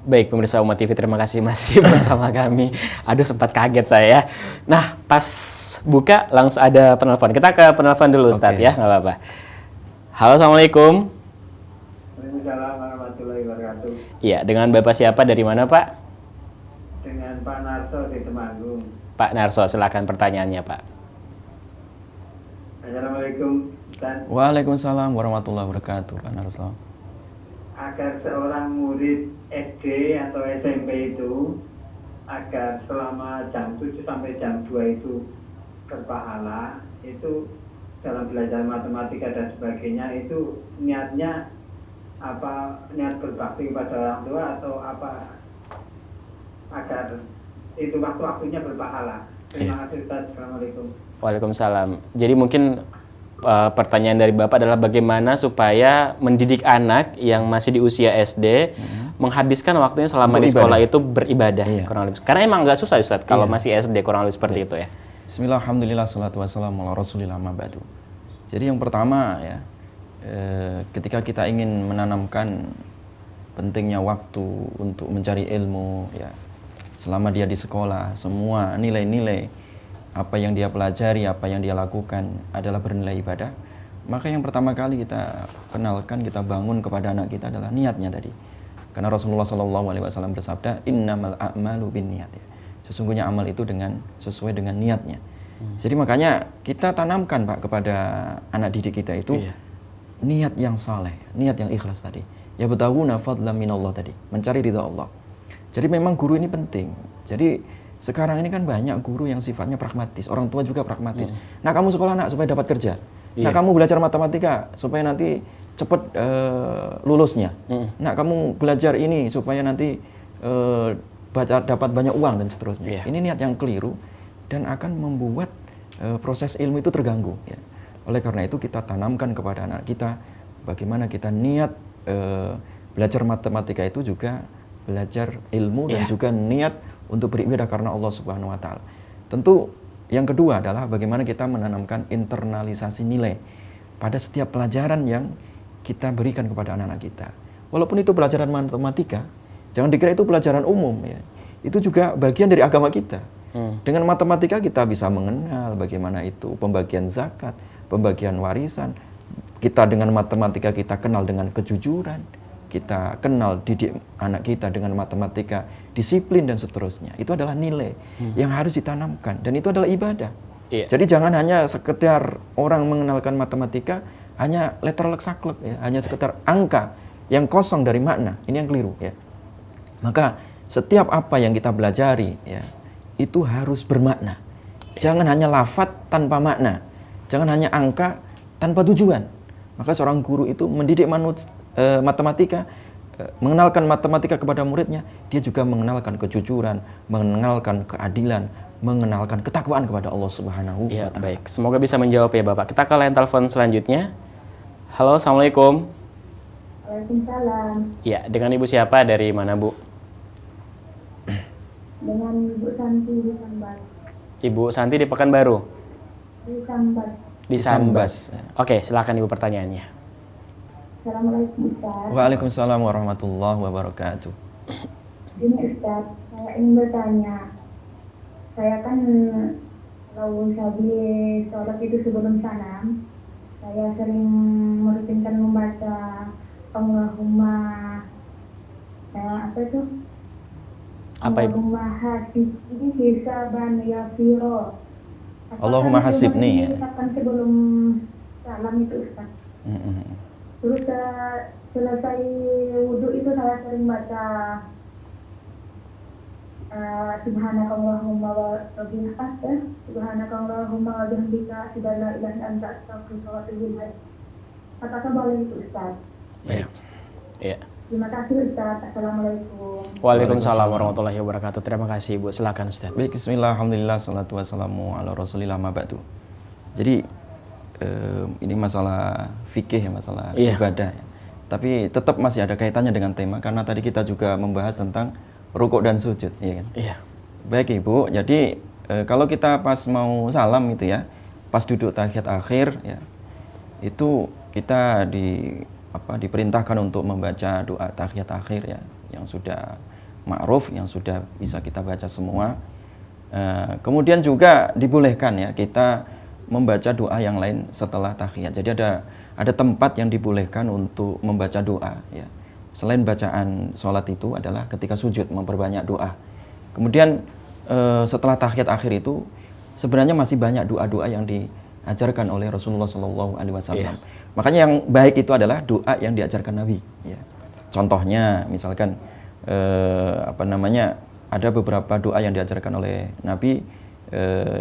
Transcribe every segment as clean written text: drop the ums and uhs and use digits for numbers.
Baik, pemirsa Umat TV, terima kasih masih bersama kami. Aduh, sempat kaget saya ya. Nah, pas buka langsung ada penelpon. Kita ke penelpon dulu, Ustadz ya, nggak apa-apa. Halo, Assalamualaikum. Waalaikumsalam warahmatullahi wabarakatuh. Iya, dengan Bapak siapa, dari mana Pak? Dengan Pak Narso di Temanggung. Pak Narso, silakan pertanyaannya Pak. Assalamualaikum Ustaz. Waalaikumsalam warahmatullahi wabarakatuh, Pak Narso. Agar seorang murid SD atau SMP itu agar selama jam 7 sampai jam 2 itu berpahala, itu dalam belajar matematika dan sebagainya, itu niatnya apa, niat berbakti kepada orang tua atau apa, agar itu waktu-waktunya berpahala. Terima kasih Ustaz. Assalamualaikum. Waalaikumsalam. Jadi mungkin pertanyaan dari Bapak adalah bagaimana supaya mendidik anak yang masih di usia SD menghabiskan waktunya selama di sekolah itu beribadah. Kurang lebih. Karena emang nggak susah Ustaz kalau masih SD, kurang lebih seperti itu ya. Bismillah, alhamdulillah, salatu wassalamu ala rasulillah, ma ba'du. Jadi yang pertama ya, ketika kita ingin menanamkan pentingnya waktu untuk mencari ilmu ya, selama dia di sekolah, semua nilai-nilai apa yang dia pelajari, apa yang dia lakukan adalah bernilai ibadah, maka yang pertama kali kita kenalkan, kita bangun kepada anak kita adalah niatnya tadi. Karena Rasulullah SAW bersabda, innamal a'malu binniyat, ya. Sesungguhnya amal itu sesuai dengan niatnya. Jadi makanya kita tanamkan Pak kepada anak didik kita itu niat yang saleh, niat yang ikhlas tadi. Ya betawuna fadlan minallah tadi, mencari ridha Allah. Jadi memang guru ini penting. Jadi sekarang ini kan banyak guru yang sifatnya pragmatis, orang tua juga pragmatis. Nah, kamu sekolah nak supaya dapat kerja. Nah, kamu belajar matematika supaya nanti cepat lulusnya. Nah, kamu belajar ini supaya nanti dapat banyak uang dan seterusnya. Ini niat yang keliru dan akan membuat proses ilmu itu terganggu. Ya. Oleh karena itu kita tanamkan kepada anak kita bagaimana kita niat belajar matematika itu juga belajar ilmu dan juga niat untuk beribadah karena Allah Subhanahu wa taala. Tentu yang kedua adalah bagaimana kita menanamkan internalisasi nilai pada setiap pelajaran yang kita berikan kepada anak-anak kita. Walaupun itu pelajaran matematika, jangan dikira itu pelajaran umum ya. Itu juga bagian dari agama kita. Dengan matematika kita bisa mengenal bagaimana itu pembagian zakat, pembagian warisan. Kita dengan matematika kita kenal dengan kejujuran. Kita kenal didik anak kita dengan matematika, disiplin dan seterusnya. Itu adalah nilai yang harus ditanamkan dan itu adalah ibadah. Jadi jangan hanya sekedar orang mengenalkan matematika hanya letterlek saklek ya, hanya sekedar angka yang kosong dari makna. Ini yang keliru ya. Maka setiap apa yang kita pelajari ya, itu harus bermakna. Jangan hanya lafadz tanpa makna. Jangan hanya angka tanpa tujuan. Maka seorang guru itu mendidik matematika, mengenalkan matematika kepada muridnya, dia juga mengenalkan kejujuran, mengenalkan keadilan, mengenalkan ketakwaan kepada Allah Subhanahu wa taala. Baik, semoga bisa menjawab ya Bapak. Kita ke line telepon selanjutnya. Halo, Assalamualaikum. Waalaikumsalam. Ya, dengan Ibu siapa, dari mana Bu? Dengan Ibu Santi di Sambas. Ibu Santi di Pekanbaru? Di Sambas. Di Sambas. Oke, silakan Ibu pertanyaannya. Assalamualaikum Ustaz. Waalaikumsalam warahmatullahi wabarakatuh. Ini Ustaz, saya ingin bertanya. Saya kan kalau habis sholat itu sebelum salam, saya sering merutinkan membaca Allahumma apa itu? Apa Ibu? Allahumma hasibni hisaban yasiro. Allahumma hasibni. Ucapan sebelum salam itu Ustaz. Terus selesai wudhu itu saya sering baca Subhanakallahumma wa bihamdika, Subhanakallahumma wa bihamdika, asyhadu an la ilaha illa anta, astaghfiruka wa atubu ilaik. Apakah boleh itu Ustaz? Iya. Terima kasih Ustaz. Assalamualaikum. Waalaikumsalam warahmatullahi wabarakatuh. Terima kasih Ibu. Silakan Ustaz. Baik, bismillah, alhamdulillah, salatu wassalamu ala rasulillah, ma ba'du. Jadi ini masalah fikih ya, masalah ibadah ya. Tapi tetap masih ada kaitannya dengan tema karena tadi kita juga membahas tentang rukuk dan sujud ya kan? Iya. Baik Ibu, jadi kalau kita pas mau salam gitu ya, pas duduk tahiyat akhir ya, itu kita diperintahkan untuk membaca doa tahiyat akhir ya, yang sudah ma'ruf yang sudah bisa kita baca semua. Kemudian juga dibolehkan ya kita membaca doa yang lain setelah tahiyat. Jadi ada tempat yang dibolehkan untuk membaca doa ya. Selain bacaan sholat itu adalah ketika sujud memperbanyak doa. Kemudian setelah tahiyat akhir itu sebenarnya masih banyak doa-doa yang diajarkan oleh Rasulullah SAW. Makanya yang baik itu adalah doa yang diajarkan Nabi ya. Contohnya misalkan ada beberapa doa yang diajarkan oleh Nabi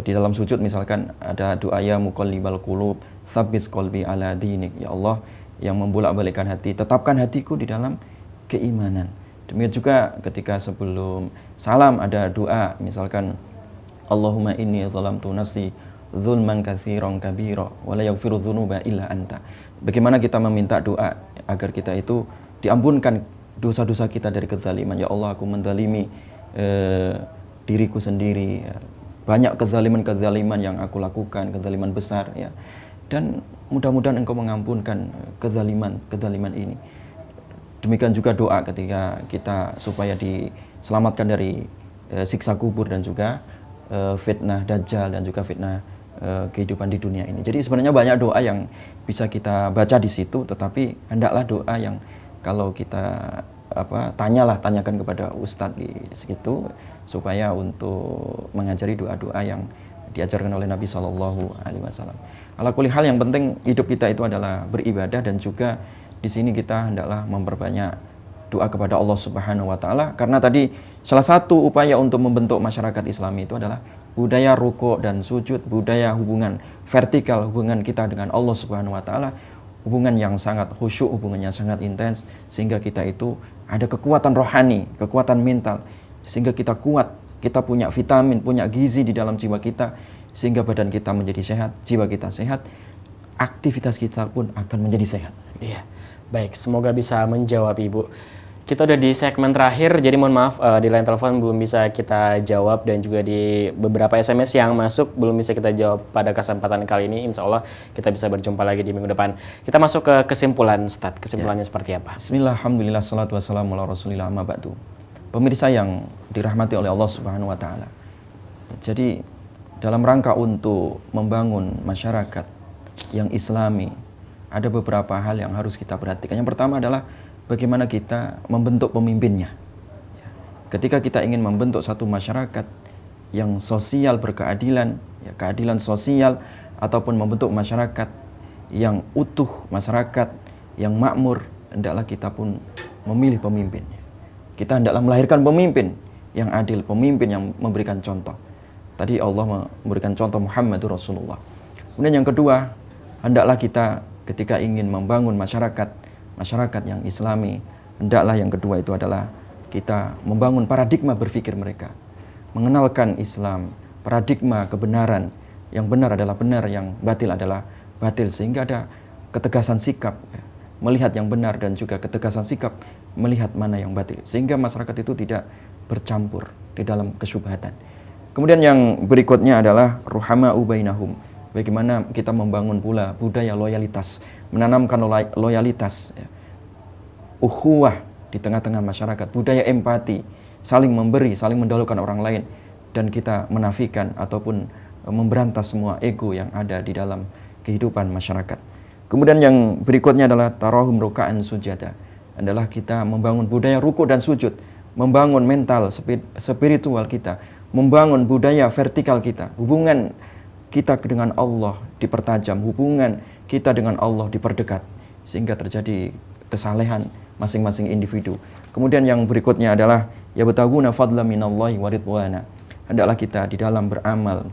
di dalam sujud, misalkan ada doa ya muqallibal qulub tsabbit qalbi ala dinik, ya Allah yang membolak-balikkan hati, tetapkan hatiku di dalam keimanan. Demikian juga ketika sebelum salam ada doa, misalkan Allahumma inni zalamtu nafsi zulman katsiran kabira wa la yaghfiru dzunuba illa anta. Bagaimana kita meminta doa agar kita itu diampunkan dosa-dosa kita dari kezaliman. Ya Allah, aku menzalimi diriku sendiri ya. Banyak kezaliman-kezaliman yang aku lakukan, kezaliman besar ya. Dan mudah-mudahan Engkau mengampunkan kezaliman ini. Demikian juga doa ketika kita supaya diselamatkan dari siksa kubur dan juga fitnah dajjal dan juga fitnah kehidupan di dunia ini. Jadi sebenarnya banyak doa yang bisa kita baca di situ, tetapi hendaklah doa yang kalau kita tanyakan kepada ustadz di situ supaya untuk mengajari doa-doa yang diajarkan oleh Nabi SAW. Ala kulli hal yang penting hidup kita itu adalah beribadah, dan juga di sini kita hendaklah memperbanyak doa kepada Allah Subhanahu wa taala, karena tadi salah satu upaya untuk membentuk masyarakat Islami itu adalah budaya ruku' dan sujud, budaya hubungan vertikal, hubungan kita dengan Allah Subhanahu wa taala, hubungan yang sangat khusyuk, hubungannya sangat intens, sehingga kita itu ada kekuatan rohani, kekuatan mental, sehingga kita kuat, kita punya vitamin, punya gizi di dalam jiwa kita, sehingga badan kita menjadi sehat, jiwa kita sehat, aktivitas kita pun akan menjadi sehat. Iya, baik, semoga bisa menjawab Ibu. Kita udah di segmen terakhir, jadi mohon maaf di line telepon belum bisa kita jawab, dan juga di beberapa SMS yang masuk belum bisa kita jawab pada kesempatan kali ini. Insya Allah kita bisa berjumpa lagi di minggu depan. Kita masuk ke kesimpulan, Ustadz. Kesimpulannya seperti apa? Bismillah, alhamdulillah, salatu wassalamu ala rasulillah, amma ba'du. Pemirsa yang dirahmati oleh Allah Subhanahu wa taala. Jadi dalam rangka untuk membangun masyarakat yang islami, ada beberapa hal yang harus kita perhatikan. Yang pertama adalah bagaimana kita membentuk pemimpinnya. Ketika kita ingin membentuk satu masyarakat yang sosial berkeadilan, ya, keadilan sosial, ataupun membentuk masyarakat yang utuh, masyarakat yang makmur, hendaklah kita pun memilih pemimpin. Kita hendaklah melahirkan pemimpin yang adil, pemimpin yang memberikan contoh. Tadi Allah memberikan contoh Muhammadur Rasulullah. Kemudian yang kedua, hendaklah kita ketika ingin membangun masyarakat yang islami, hendaklah yang kedua itu adalah kita membangun paradigma berpikir mereka, mengenalkan Islam, paradigma kebenaran, yang benar adalah benar, yang batil adalah batil, sehingga ada ketegasan sikap melihat yang benar dan juga ketegasan sikap melihat mana yang batil, sehingga masyarakat itu tidak bercampur di dalam kesyubhatan. Kemudian yang berikutnya adalah ruhama'u bainahum. Bagaimana kita membangun pula budaya loyalitas, menanamkan loyalitas, ya, ukhuwah di tengah-tengah masyarakat, budaya empati, saling memberi, saling mendahulukan orang lain, dan kita menafikan ataupun memberantas semua ego yang ada di dalam kehidupan masyarakat. Kemudian yang berikutnya adalah tarahum ruka'an sujada, adalah kita membangun budaya ruku' dan sujud, membangun mental spiritual kita, membangun budaya vertikal kita, hubungan kita dengan Allah dipertajam, hubungan kita dengan Allah diperdekat, sehingga terjadi kesalehan masing-masing individu. Kemudian yang berikutnya adalah yabtaguna fadla minallahi wa ridwana. Hendaklah kita di dalam beramal,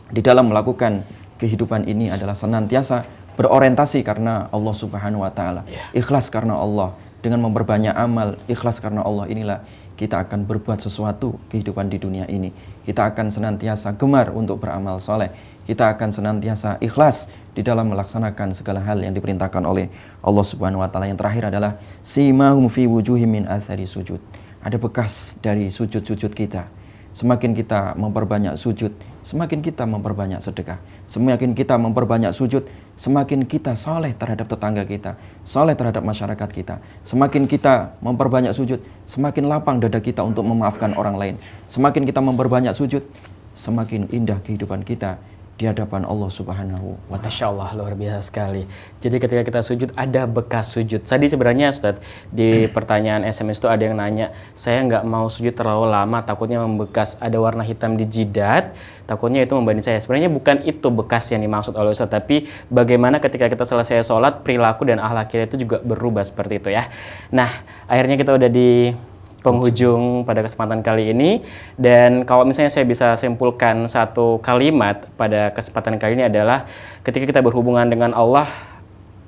di dalam melakukan kehidupan ini adalah senantiasa berorientasi karena Allah Subhanahu wa taala. Ikhlas karena Allah. Dengan memperbanyak amal, ikhlas karena Allah, inilah kita akan berbuat sesuatu kehidupan di dunia ini. Kita akan senantiasa gemar untuk beramal soleh. Kita akan senantiasa ikhlas di dalam melaksanakan segala hal yang diperintahkan oleh Allah Subhanahu wa taala. Yang terakhir adalah simahum fi wujuhim min athari sujud. Ada bekas dari sujud-sujud kita. Semakin kita memperbanyak sujud, semakin kita memperbanyak sedekah. Semakin kita memperbanyak sujud, semakin kita saleh terhadap tetangga kita, saleh terhadap masyarakat kita. Semakin kita memperbanyak sujud, semakin lapang dada kita untuk memaafkan orang lain. Semakin kita memperbanyak sujud, semakin indah kehidupan kita di hadapan Allah Subhanahu wa ta'ala. Masya Allah, luar biasa sekali. Jadi ketika kita sujud, ada bekas sujud. Tadi sebenarnya Ustadz, di pertanyaan SMS itu ada yang nanya, saya nggak mau sujud terlalu lama, takutnya membekas, ada warna hitam di jidat, takutnya itu membanding saya. Sebenarnya bukan itu bekas yang dimaksud oleh Ustadz, tapi bagaimana ketika kita selesai sholat, perilaku dan akhlak kita itu juga berubah seperti itu ya. Nah, akhirnya kita udah di penghujung pada kesempatan kali ini, dan kalau misalnya saya bisa simpulkan satu kalimat pada kesempatan kali ini adalah ketika kita berhubungan dengan Allah,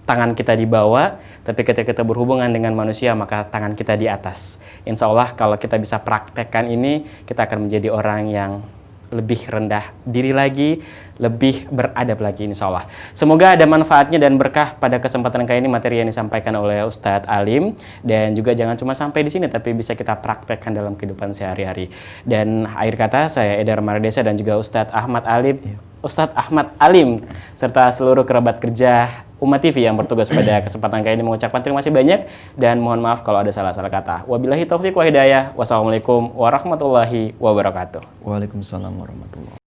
tangan kita di bawah, tapi ketika kita berhubungan dengan manusia maka tangan kita di atas. Insya Allah kalau kita bisa praktekkan ini, kita akan menjadi orang yang lebih rendah diri lagi, lebih beradab lagi insya Allah. Semoga ada manfaatnya dan berkah pada kesempatan kali ini materi yang disampaikan oleh Ustadz Alim, dan juga jangan cuma sampai di sini tapi bisa kita praktekkan dalam kehidupan sehari-hari. Dan akhir kata saya Edar Mardesa dan juga Ustadz Ahmad Alim serta seluruh kerabat kerja Umat TV yang bertugas pada kesempatan kali ini mengucapkan terima kasih banyak dan mohon maaf kalau ada salah-salah kata. Wabillahi taufiq wa hidayah. Wassalamualaikum warahmatullahi wabarakatuh. Waalaikumsalam warahmatullahi wabarakatuh.